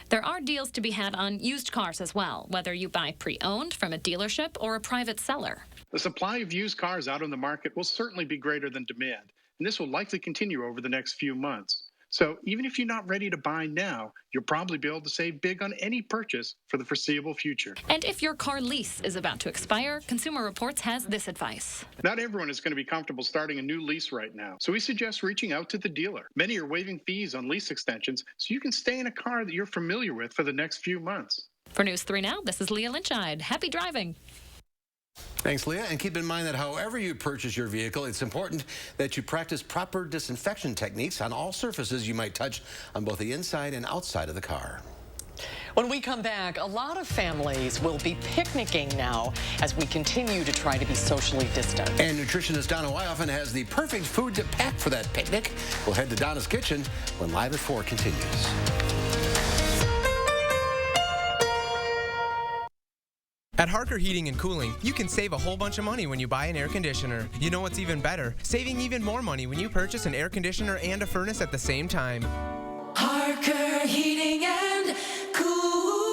There are deals to be had on used cars as well, whether you buy pre-owned from a dealership or a private seller. The supply of used cars out on the market will certainly be greater than demand, and this will likely continue over the next few months. So even if you're not ready to buy now, you'll probably be able to save big on any purchase for the foreseeable future. And if your car lease is about to expire, Consumer Reports has this advice. Not everyone is going to be comfortable starting a new lease right now, so we suggest reaching out to the dealer. Many are waiving fees on lease extensions, so you can stay in a car that you're familiar with for the next few months. For News 3 Now, this is Leah Linscheid. Happy driving. Thanks, Leah. And keep in mind that however you purchase your vehicle, it's important that you practice proper disinfection techniques on all surfaces you might touch on both the inside and outside of the car. When we come back, a lot of families will be picnicking now as we continue to try to be socially distant. And nutritionist Donna Wyoffen has the perfect food to pack for that picnic. We'll head to Donna's Kitchen when Live at 4 continues. At Harker Heating and Cooling, you can save a whole bunch of money when you buy an air conditioner. You know what's even better? Saving even more money when you purchase an air conditioner and a furnace at the same time. Harker Heating and Cooling.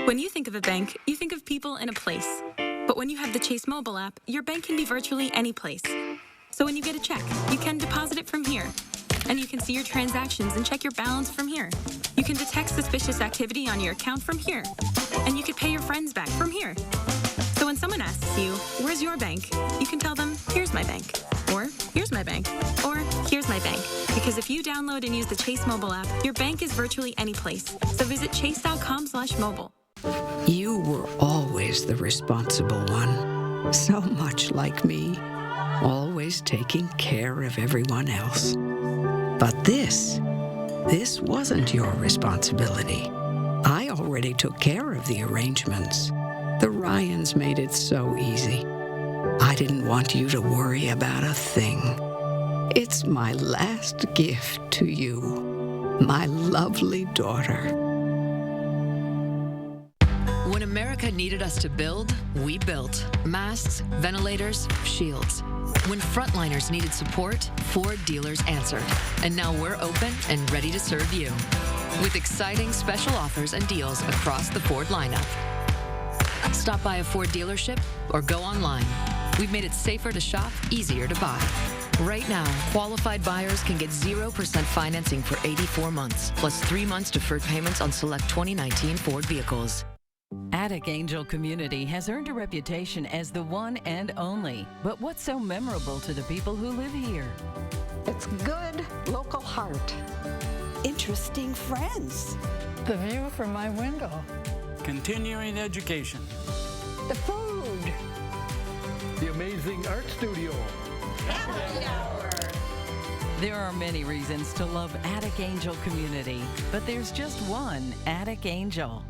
When you think of a bank, you think of people in a place. But when you have the Chase mobile app, your bank can be virtually any place. So when you get a check, you can deposit it from here. And you can see your transactions and check your balance from here. You can detect suspicious activity on your account from here. And you can pay your friends back from here. So when someone asks you, where's your bank? You can tell them, here's my bank. Or, here's my bank. Or, here's my bank. Because if you download and use the Chase mobile app, your bank is virtually any place. So visit chase.com/mobile. You were always the responsible one. So much like me. Always taking care of everyone else. But this wasn't your responsibility. I already took care of the arrangements. The Ryans made it so easy. I didn't want you to worry about a thing. It's my last gift to you, my lovely daughter. When America needed us to build, we built. Masks, ventilators, shields. When frontliners needed support, Ford dealers answered. And now we're open and ready to serve you. With exciting special offers and deals across the Ford lineup. Stop by a Ford dealership or go online. We've made it safer to shop, easier to buy. Right now, qualified buyers can get 0% financing for 84 months, plus 3 months deferred payments on select 2019 Ford vehicles. Attic Angel Community has earned a reputation as the one and only. But what's so memorable to the people who live here? It's good local heart. Interesting friends. The view from my window. Continuing education. The food. The amazing art studio. Happy hour. There are many reasons to love Attic Angel Community, but there's just one Attic Angel.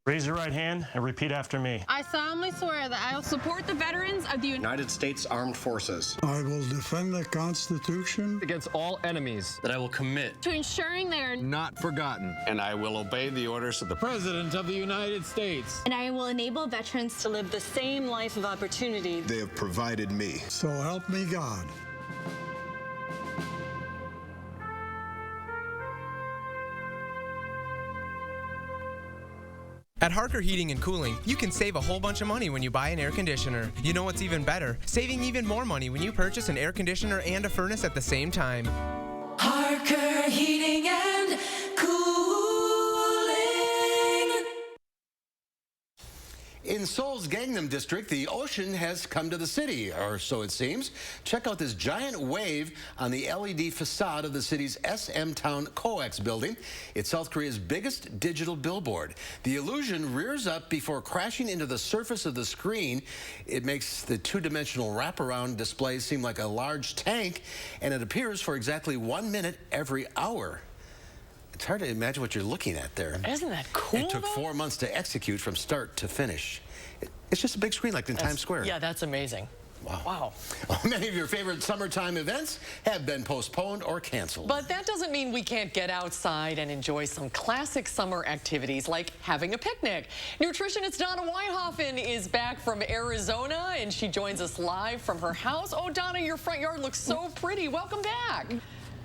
Raise your right hand and repeat after me. I solemnly swear that I will support the veterans of the United States Armed Forces. I will defend the Constitution against all enemies. That I will commit to ensuring they are not forgotten. And I will obey the orders of the President of the United States. And I will enable veterans to live the same life of opportunity they have provided me. So help me God. At Harker Heating and Cooling, you can save a whole bunch of money when you buy an air conditioner. You know what's even better? Saving even more money when you purchase an air conditioner and a furnace at the same time. Harker Heating and Cooling. In Seoul's Gangnam district, the ocean has come to the city, or so it seems. Check out this giant wave on the LED facade of the city's SM Town COEX building. It's South Korea's biggest digital billboard. The illusion rears up before crashing into the surface of the screen. It makes the two-dimensional wraparound display seem like a large tank, and it appears for exactly 1 minute every hour. It's hard to imagine what you're looking at there. Isn't that cool? It took 4 months to execute from start to finish. It's just a big screen like in Times Square. Yeah, that's amazing. Wow. Well, many of your favorite summertime events have been postponed or canceled. But that doesn't mean we can't get outside and enjoy some classic summer activities like having a picnic. Nutritionist Donna Weihoffen is back from Arizona, and she joins us live from her house. Oh, Donna, your front yard looks so pretty. Welcome back.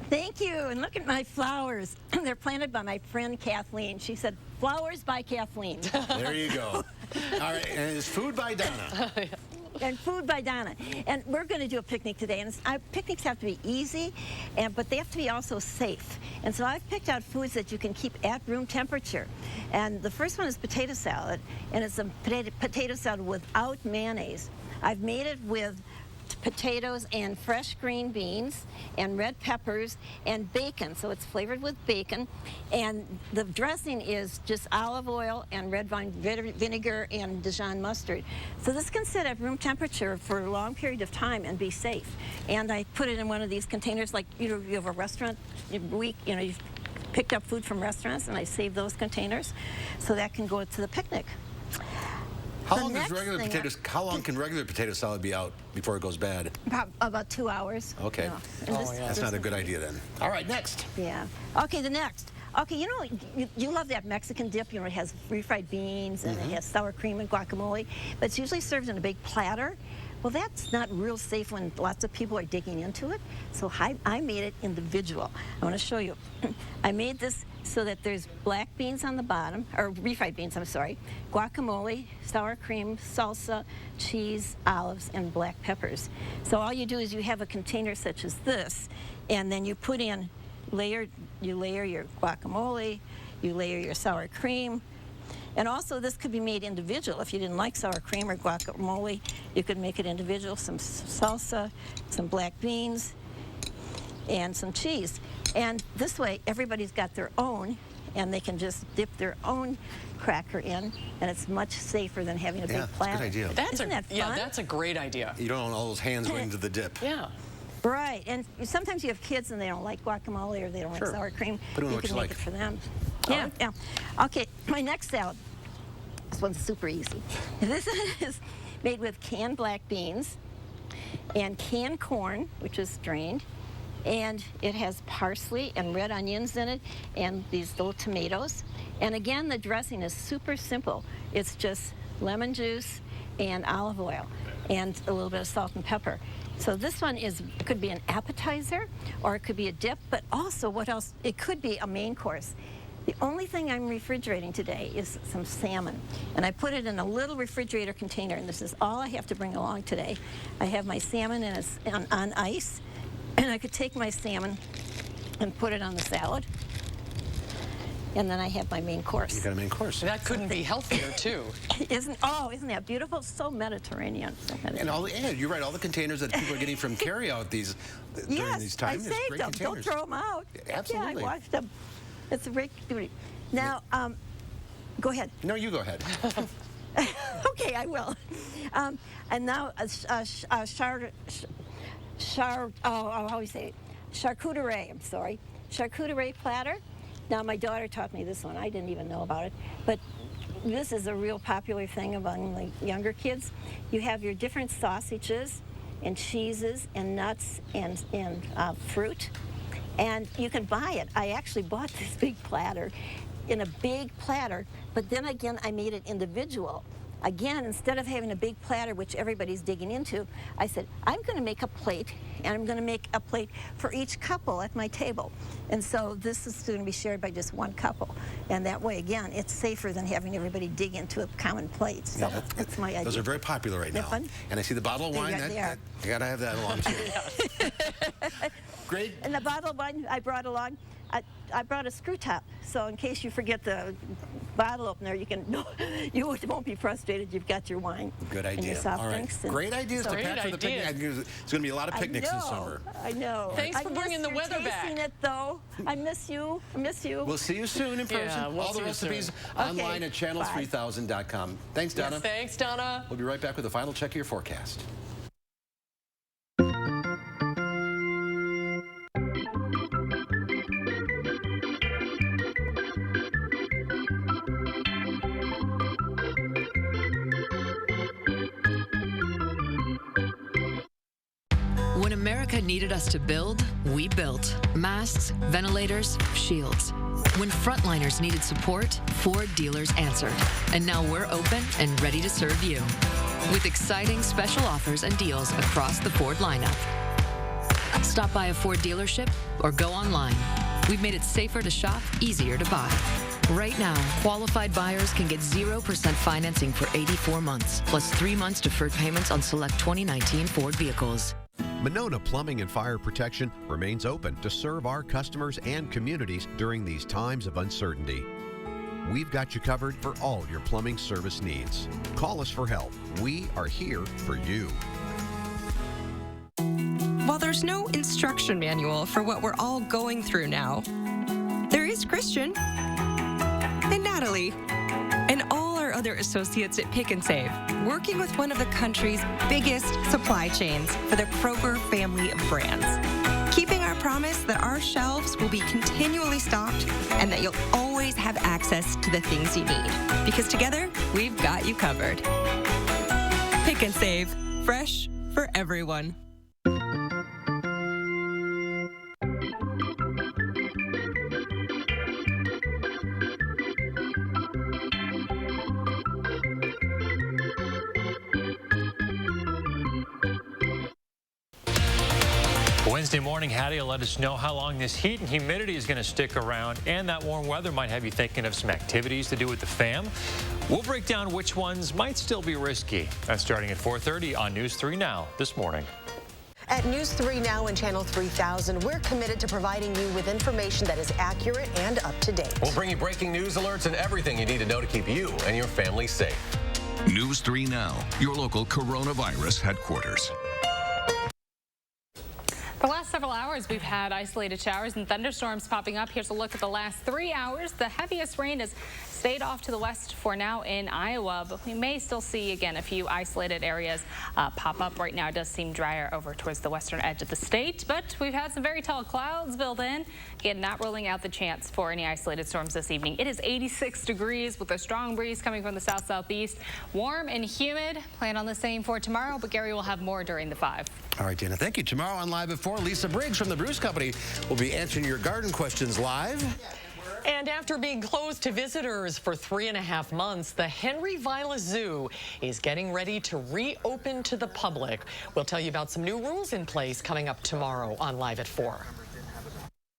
Thank you, and look at my flowers. They're planted by my friend Kathleen. She said, flowers by Kathleen. There you go. All right, and it's food by Donna. And food by Donna. And we're going to do a picnic today. And picnics have to be easy, but they have to be also safe. And so I've picked out foods that you can keep at room temperature. And the first one is potato salad, and it's a potato salad without mayonnaise. I've made it with potatoes and fresh green beans and red peppers and bacon, so it's flavored with bacon, and the dressing is just olive oil and red wine vinegar and Dijon mustard. So this can sit at room temperature for a long period of time and be safe. And I put it in one of these containers, like you have a restaurant week, you've picked up food from restaurants, and I save those containers so that can go to the picnic. How long can regular potato salad be out before it goes bad? About 2 hours. Okay. That's not a good idea then. All right, next. Yeah. Okay, the next. Okay, you love that Mexican dip. It has refried beans and it has sour cream and guacamole, but it's usually served in a big platter. Well, that's not real safe when lots of people are digging into it. So I made it individual. I want to show you. I made this so that there's black beans on the bottom, or refried beans, I'm sorry, guacamole, sour cream, salsa, cheese, olives, and black peppers. So all you do is you have a container such as this, and then you put in, you layer your guacamole, you layer your sour cream, and also this could be made individual. If you didn't like sour cream or guacamole, you could make it individual, some salsa, some black beans, and some cheese. And this way, everybody's got their own, and they can just dip their own cracker in, and it's much safer than having a big platter. That's a good idea. Isn't that fun? Yeah, that's a great idea. You don't want all those hands going into the dip. Yeah. Right, and sometimes you have kids and they don't like guacamole or they don't like sour cream. Put in you what can you make like. it for them. Yeah, yeah. Okay, my next salad. This one's super easy. This is made with canned black beans and canned corn, which is drained, and it has parsley and red onions in it and these little tomatoes. And again, the dressing is super simple. It's just lemon juice and olive oil and a little bit of salt and pepper. So this one could be an appetizer or it could be a dip, but also what else? It could be a main course. The only thing I'm refrigerating today is some salmon. And I put it in a little refrigerator container, and this is all I have to bring along today. I have my salmon and it's on ice, and I could take my salmon and put it on the salad. And then I have my main course. You got a main course. That couldn't be healthier, too. Isn't that beautiful? So Mediterranean. And you're right, all the containers that people are getting from carryout during these times. I saved them. Don't throw them out. Absolutely. Yeah, I washed them. It's a great beauty. Now, go ahead. No, you go ahead. Okay, I will. And now, charcuterie, I'm sorry. Charcuterie platter. Now, my daughter taught me this one. I didn't even know about it. But this is a real popular thing among the younger kids. You have your different sausages and cheeses and nuts and fruit. And you can buy it. I actually bought this big platter in a big platter, but then again, I made it individual. Again, instead of having a big platter, which everybody's digging into, I said, I'm going to make a plate, and I'm going to make a plate for each couple at my table. And so this is going to be shared by just one couple. And that way, again, it's safer than having everybody dig into a common plate. So that's my idea. Those are very popular right now. Fun? And I see the bottle of wine. You got to have that along, too. Great. And the bottle of wine I brought along, I brought a screw top, so in case you forget the bottle opener, you won't be frustrated. You've got your wine. Good idea. And your soft all right. drinks. Great ideas to pack for the picnic. It's going to be a lot of picnics this summer. I know. Thanks for bringing the weather back. Tasting it though. I miss you. I miss you. We'll see you soon in person. Yeah, we'll all the recipes online at channels3000.com. Thanks, Donna. Yes, thanks, Donna. We'll be right back with a final check of your forecast. When America needed us to build, we built. Masks, ventilators, shields. When frontliners needed support, Ford dealers answered. And now we're open and ready to serve you. With exciting special offers and deals across the Ford lineup. Stop by a Ford dealership or go online. We've made it safer to shop, easier to buy. Right now, qualified buyers can get 0% financing for 84 months, plus 3 months deferred payments on select 2019 Ford vehicles. Monona Plumbing and Fire Protection remains open to serve our customers and communities during these times of uncertainty. We've got you covered for all your plumbing service needs. Call us for help. We are here for you. While there's no instruction manual for what we're all going through now, there is Christian and Natalie and all our other associates at Pick and Save, working with one of the country's biggest supply chains for the Kroger family of brands. Keeping our promise that our shelves will be continually stocked and that you'll always have access to the things you need. Because together, we've got you covered. Pick and Save, fresh for everyone. Wednesday morning, Hattie will let us know how long this heat and humidity is going to stick around, and that warm weather might have you thinking of some activities to do with the fam. We'll break down which ones might still be risky. That's starting at 4:30 on News 3 Now this morning. At News 3 Now and Channel 3000, we're committed to providing you with information that is accurate and up to date. We'll bring you breaking news alerts and everything you need to know to keep you and your family safe. News 3 Now, your local coronavirus headquarters. For the last several hours, we've had isolated showers and thunderstorms popping up. Here's a look at the last 3 hours. The heaviest rain has stayed off to the west for now in Iowa, but we may still see, again, a few isolated areas pop up. Right now, it does seem drier over towards the western edge of the state, but we've had some very tall clouds built in. Again, not ruling out the chance for any isolated storms this evening. It is 86 degrees with a strong breeze coming from the south-southeast. Warm and humid. Plan on the same for tomorrow, but Gary will have more during the 5. All right, Dana, thank you. Tomorrow on Live at 4, Lisa Briggs from the Bruce Company will be answering your garden questions live. And after being closed to visitors for 3.5 months, the Henry Vilas Zoo is getting ready to reopen to the public. We'll tell you about some new rules in place coming up tomorrow on Live at 4.